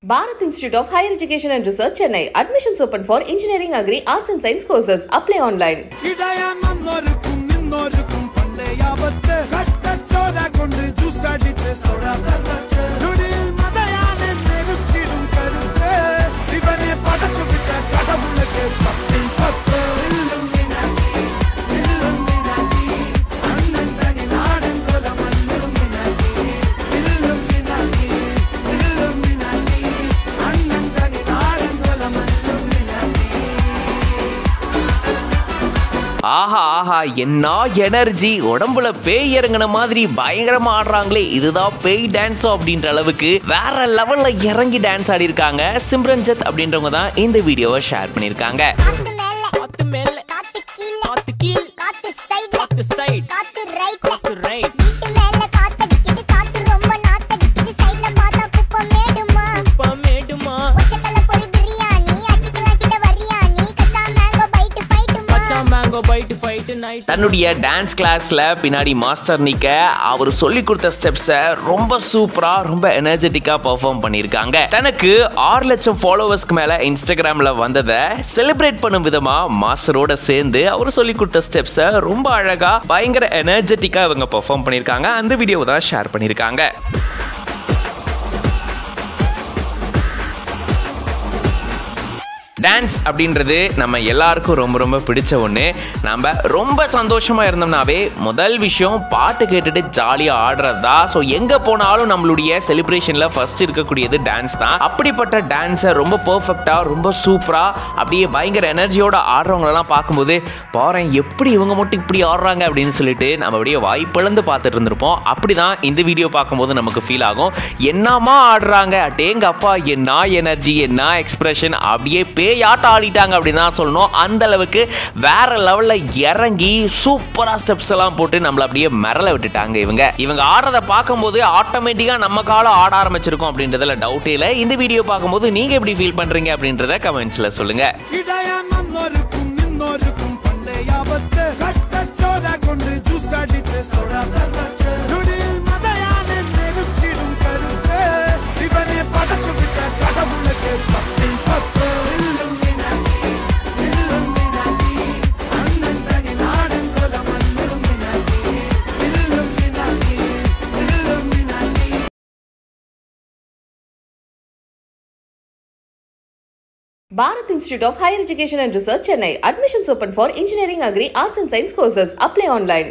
Bharat Institute of Higher Education and Research, Chennai. Admissions open for Engineering, Agri, Arts and Science courses. Apply online. ஆஹா ஆஹா என்ன energy, உடம்புல பேய் இறங்கின மாதிரி பயங்கரமா ஆடுறாங்களே, இதுதான் பேய் டான்ஸ் அப்படின்ற அளவுக்கு வேற லெவல்ல இறங்கி டான்ஸ் ஆடி இருக்காங்க. சிம்ரன்ஜித் அப்படின்றவங்க தான் இந்த வீடியோவை ஷேர் பண்ணிருக்காங்க. தன்னுடைய டான்ஸ் கிளாஸ்ல பின்னாடி மாஸ்டர் நிக்க அவர் சொல்லி கொடுத்த ஸ்டெப்ஸை ரொம்ப சூப்பரா ரொம்ப எனர்ஜெட்டிக்கா பெர்ஃபார்ம் பண்ணிருக்காங்க. தனக்கு 6 லட்சம் ஃபாலோவர்ஸ்க்கு மேல இன்ஸ்டாகிராம்ல வந்ததை செலிப்ரேட் பண்ணும் விதமா மாஸ்டரோட சேர்ந்து அவர் சொல்லி கொடுத்த ஸ்டெப்ஸை ரொம்ப அழகா பயங்கர எனர்ஜெட்டிக்கா இவங்க பெர்ஃபார்ம் பண்ணிருக்காங்க. அந்த வீடியோவை தான் ஷேர் பண்ணிருக்காங்க. டான்ஸ் அப்படின்றது நம்ம எல்லாருக்கும் ரொம்ப ரொம்ப பிடிச்ச ஒன்று. நம்ம ரொம்ப சந்தோஷமாக இருந்தோம்னாவே முதல் விஷயம் பாட்டு கேட்டுட்டு ஜாலியாக ஆடுறது தான். ஸோ எங்கே போனாலும் நம்மளுடைய செலிப்ரேஷனில் ஃபர்ஸ்ட் இருக்கக்கூடியது டான்ஸ் தான். அப்படிப்பட்ட டான்ஸை ரொம்ப பர்ஃபெக்டாக ரொம்ப சூப்பராக அப்படியே பயங்கர எனர்ஜியோட ஆடுறவங்களெல்லாம் பார்க்கும்போது பாருங்க எப்படி இவங்க மட்டும் இப்படி ஆடுறாங்க அப்படின்னு சொல்லிட்டு நம்ம அப்படியே வாய்ப்பிழந்து பார்த்துட்டு இருந்திருப்போம். அப்படி தான் இந்த வீடியோ பார்க்கும்போது நமக்கு ஃபீல் ஆகும். என்னமா ஆடுறாங்க, அட்டேங்க அப்பா, என்ன எனர்ஜி, என்ன எக்ஸ்பிரஷன், அப்படியே ஆட்டம் ஆடிட்டாங்க அப்படின்னு தான் சொல்லணும். அந்த அளவுக்கு வேற லெவல்ல இறங்கி சூப்பரா ஸ்டெப்ஸ் எல்லாம் போட்டு நம்மள அப்படியே மிரள விட்டுட்டாங்க. இவங்க ஆடுறத பார்க்கும்போது ஆட்டோமேட்டிக்கா நம்ம காலம் ஆட ஆரம்பிச்சிருக்கோம் அப்படின்றதுல டவுட்டே இல்லை. இந்த வீடியோ பார்க்கும்போது நீங்க எப்படி ஃபீல் பண்றீங்க அப்படின்றத கமெண்ட்ஸ்ல சொல்லுங்க. Bharat Institute of Higher Education and Research, Chennai. Admissions open for Engineering, Agri, Arts and Science courses. Apply online.